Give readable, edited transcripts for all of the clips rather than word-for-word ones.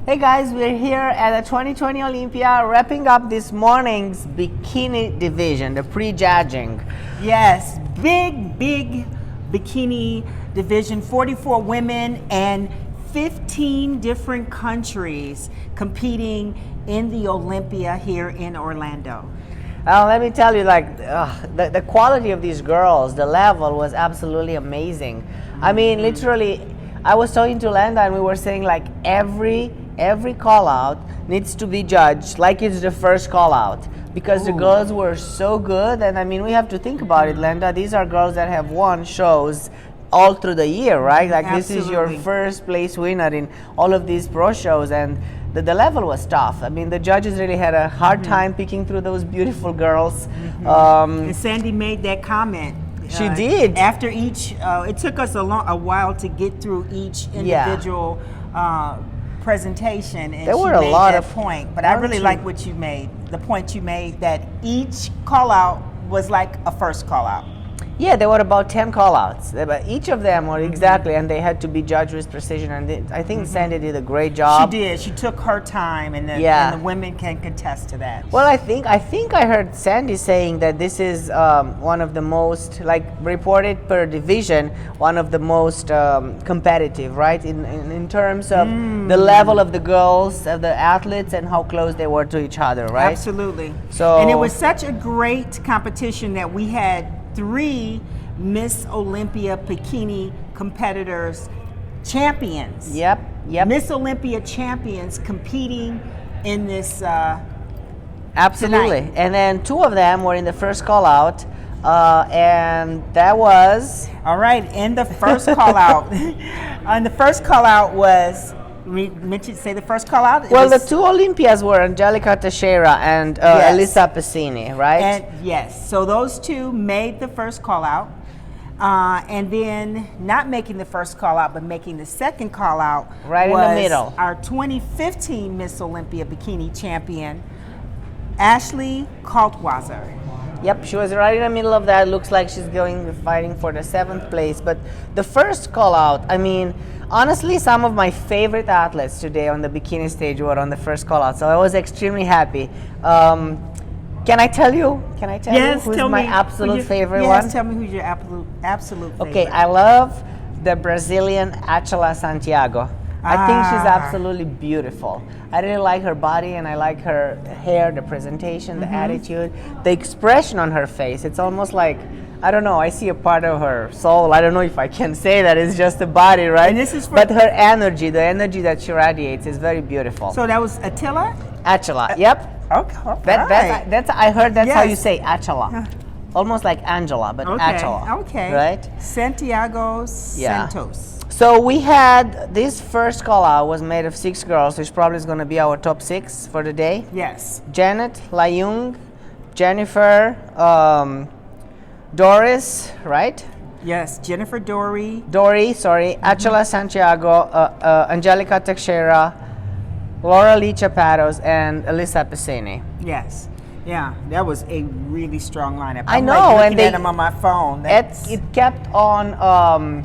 Hey guys, we're here at the 2020 Olympia wrapping up this morning's bikini division, the prejudging. Yes, big bikini division, 44 women and 15 different countries competing in the Olympia here in Orlando. Let me tell you, the quality of these girls, the level was absolutely amazing. I mean, literally, I was talking to Lenda and we were saying like every call out needs to be judged like it's the first call out because the girls were so good. And I mean, we have to think about it, Lenda. These are girls that have won shows all through the year, right? Like This is your first place winner in all of these pro shows, and the level was tough. I mean, the judges really had a hard time picking through those beautiful girls. And Sandy made that comment. She did. After each, it took us a while to get through each individual presentation, and there were she a made lot that of point. But I really like what you made, the point you made that each call out was like a first call out. Yeah, there were about 10 call-outs, but each of them were exactly, and they had to be judged with precision, and I think Sandy did a great job. She did. She took her time, and the women can contest to that. Well, I think I heard Sandy saying that this is one of the most, like, reported per division, one of the most competitive, right, in terms of the level of the girls, of the athletes, and how close they were to each other, right? Absolutely. So, and it was such a great competition that we had 3 Miss Olympia bikini competitors, champions. Yep. Miss Olympia champions competing in this absolutely tonight. And then 2 of them were in the first call out, and that was all right. In the first call out, and the first call out was. Say the first call out. Well, the 2 Olympias were Angelica Teixeira and Elisa Pessini, right? And yes, so those 2 made the first call out, and then not making the first call out, but making the second call out right was in the middle. Our 2015 Miss Olympia bikini champion, Ashley Caltwaser. Yep, she was right in the middle of that. Looks like she's fighting for the 7th place. But the first call out, I mean, honestly, some of my favorite athletes today on the bikini stage were on the first call out. So I was extremely happy. Can I tell you? Yes, who's tell my me absolute favorite one? Yes, tell me who's your absolute favorite. Okay, I love the Brazilian Atila Santiago. I think she's absolutely beautiful. I really like her body, and I like her hair, the presentation, the attitude, the expression on her face. It's almost like, I don't know, I see a part of her soul. I don't know if I can say that. It's just a body, right? And this is but her energy, the energy that she radiates is very beautiful. So that was Attila? Atila, yep. Okay. That's I heard that's how you say Atila. Almost like Angela, but Atila. Okay. Right? Santiago Santos. So we had this first call out was made of 6 girls, which probably is going to be our top 6 for the day. Yes. Janet, Lyon, Jennifer, Doris, right? Yes, Jennifer Dory, Atila Santiago, Angelica Teixeira, Laura Lee Chapados, and Elisa Pessini. Yes. Yeah, that was a really strong lineup. I know, like looking at them on my phone. It kept on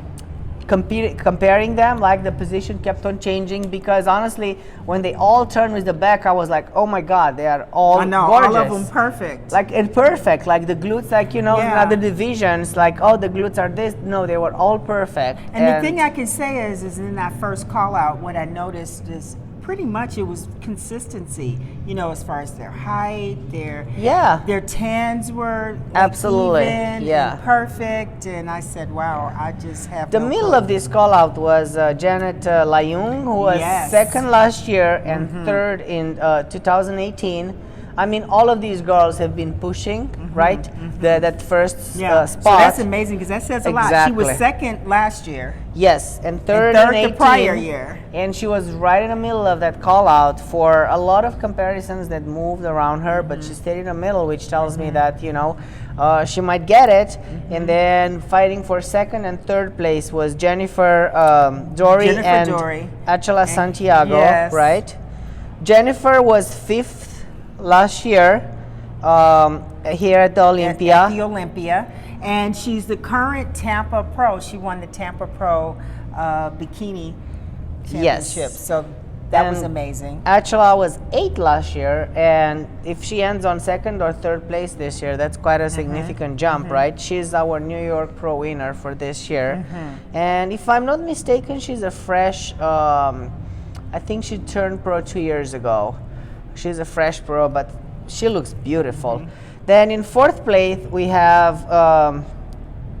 comparing them, like the position kept on changing, because honestly, when they all turned with the back, I was like, oh my God, they are all gorgeous. All of them perfect. Like, perfect, like the glutes, like, in other divisions, like, oh, the glutes are this. No, they were all perfect. And the thing I can say is in that first call out, what I noticed is pretty much it was consistency, as far as their height, their tans were absolutely even and perfect, and I said, wow, I just have the middle of this call out was Janet Lyon, who was 2nd last year and 3rd in 2018. I mean, all of these girls have been pushing, right? That first spot. So that's amazing, because that says a lot. She was 2nd last year. Yes, and 3rd in 18, the prior year. And she was right in the middle of that call out for a lot of comparisons that moved around her, but she stayed in the middle, which tells me that, she might get it. And then fighting for 2nd and 3rd place was Jennifer Dory and Atila Santiago, right? Jennifer was 5th last year here at the Olympia. At the Olympia. And she's the current Tampa Pro. She won the Tampa Pro Bikini Championship. So That was amazing. Actually, I was 8th last year, and if she ends on 2nd or 3rd place this year, that's quite a significant jump, right? She's our New York Pro winner for this year. And if I'm not mistaken, she's a fresh, I think she turned pro 2 years ago. She's a fresh pro, but she looks beautiful. Then in 4th place, we have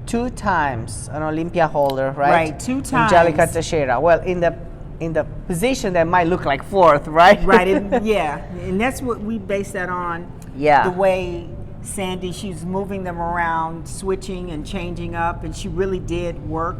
2 times an Olympia holder, right? Right, 2 times. Angelica Teixeira. Well, in the position that might look like 4th, right? Right, yeah. And that's what we base that on. Yeah. The way Sandy, she's moving them around, switching and changing up, and she really did work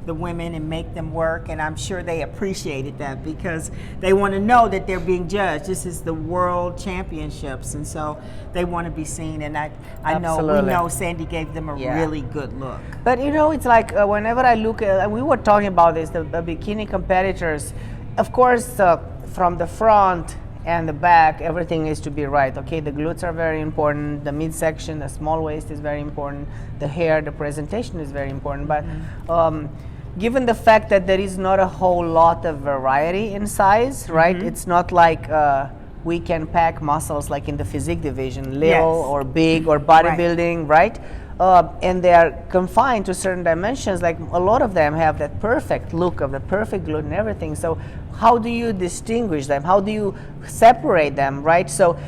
the women and make them work, and I'm sure they appreciated that because they want to know that they're being judged. This is the world championships, and so they want to be seen, and I know, we know Sandy gave them a really good look. But you know, it's like whenever I look at, and we were talking about this, the bikini competitors, of course, from the front and the back, everything needs to be right. Okay, the glutes are very important, the midsection, the small waist is very important, the hair, the presentation is very important, but given the fact that there is not a whole lot of variety in size, right? It's not like we can pack muscles like in the physique division, little or big or bodybuilding, right? And they are confined to certain dimensions. Like a lot of them have that perfect look of the perfect glute and everything. So how do you distinguish them? How do you separate them, right? So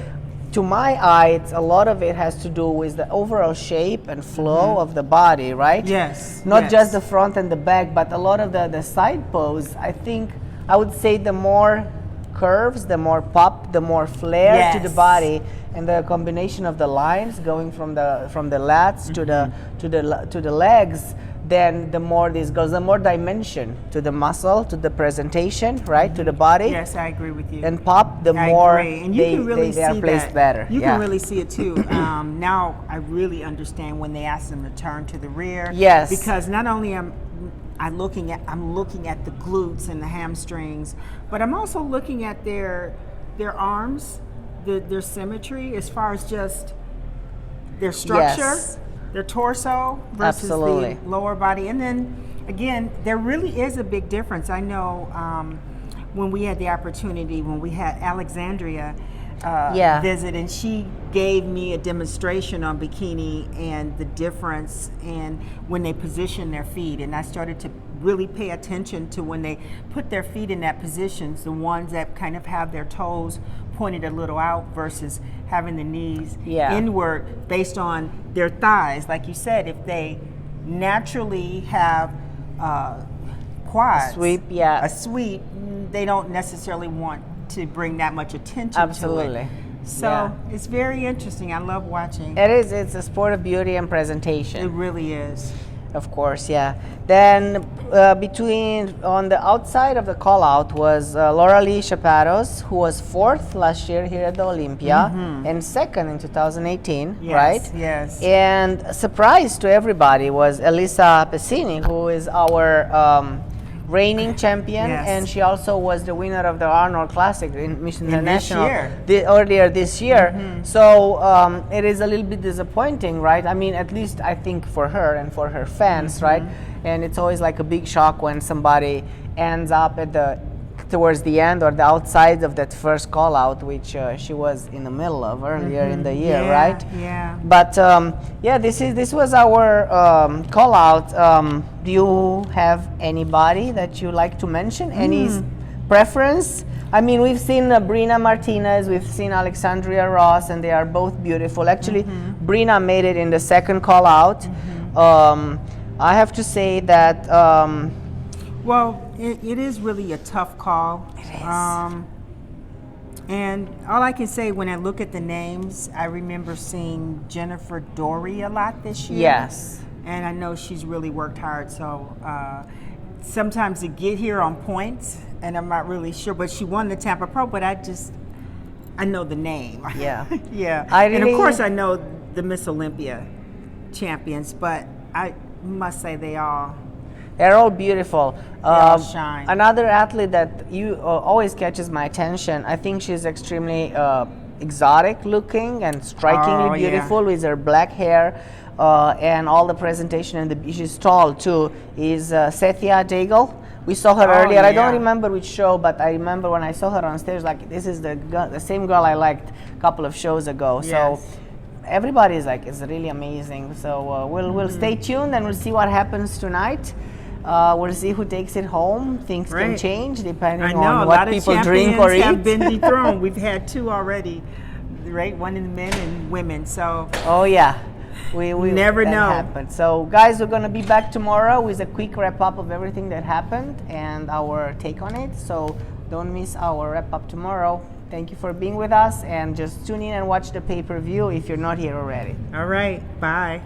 to my eye, it's a lot of it has to do with the overall shape and flow of the body, right? Yes. Not just the front and the back, but a lot of the side pose. I think I would say the more curves, the more pop, the more flare to the body, and the combination of the lines going from the lats to the legs. Then the more this goes, the more dimension to the muscle, to the presentation, right, to the body. Yes, I agree with you. And pop, the more and you can really they are see placed that. better. You can really see it too. Now I really understand when they ask them to turn to the rear. Yes. Because not only I'm looking at the glutes and the hamstrings, but I'm also looking at their arms, their symmetry as far as just their structure, their torso versus the lower body. And then again, there really is a big difference. I know when we had the opportunity, when we had Alexandria visit, and she gave me a demonstration on bikini and the difference in when they position their feet, and I started to really pay attention to when they put their feet in that position, the ones that kind of have their toes pointed a little out versus having the knees inward based on their thighs. Like you said, if they naturally have quads, a sweep, they don't necessarily want to bring that much attention to it. So it's very interesting. I love watching. It is. It's a sport of beauty and presentation. It really is. Of course, Then on the outside of the call out was Laura Lee Chapados, who was 4th last year here at the Olympia and 2nd in 2018, right? Yes. And a surprise to everybody was Elisa Pessini, who is our reigning champion, and she also was the winner of the Arnold Classic in Miss International earlier this year. So it is a little bit disappointing, right? I mean, at least I think for her and for her fans, right? And it's always like a big shock when somebody ends up at towards the end or the outside of that first call out, which she was in the middle of earlier in the year, right? Yeah. But this was our call out. Do you have anybody that you like to mention? Any preference? I mean, we've seen Brina Martinez, we've seen Alexandria Ross, and they are both beautiful. Actually, Brina made it in the second call out. I have to say that. Well, it is really a tough call. It is. And all I can say when I look at the names, I remember seeing Jennifer Dory a lot this year. Yes. And I know she's really worked hard. So sometimes to get here on points, and I'm not really sure, but she won the Tampa Pro, but I know the name. Yeah. And of course I know the Miss Olympia champions, but I must say they're all beautiful. They all shine. Another athlete that always catches my attention, I think she's extremely exotic looking and strikingly beautiful with her black hair and all the presentation, and she's tall too, is Cetia Daigle, We saw her Oh, earlier. I don't yeah. remember which show, but I remember when I saw her on stage, like, this is the same girl I liked a couple of shows ago. Yes. So everybody is like, it's really amazing. So we'll stay tuned and we'll see what happens tonight. We'll see who takes it home. Things can Right. change depending I know on a what lot of people champions drink or eat. have been dethroned. We've had 2 already, right? One in men and women. So Oh yeah, we Never that know. happened. So guys, we're gonna be back tomorrow with a quick wrap up of everything that happened and our take on it. So don't miss our wrap up tomorrow. Thank you for being with us, and just tune in and watch the pay-per-view if you're not here already. all right, bye.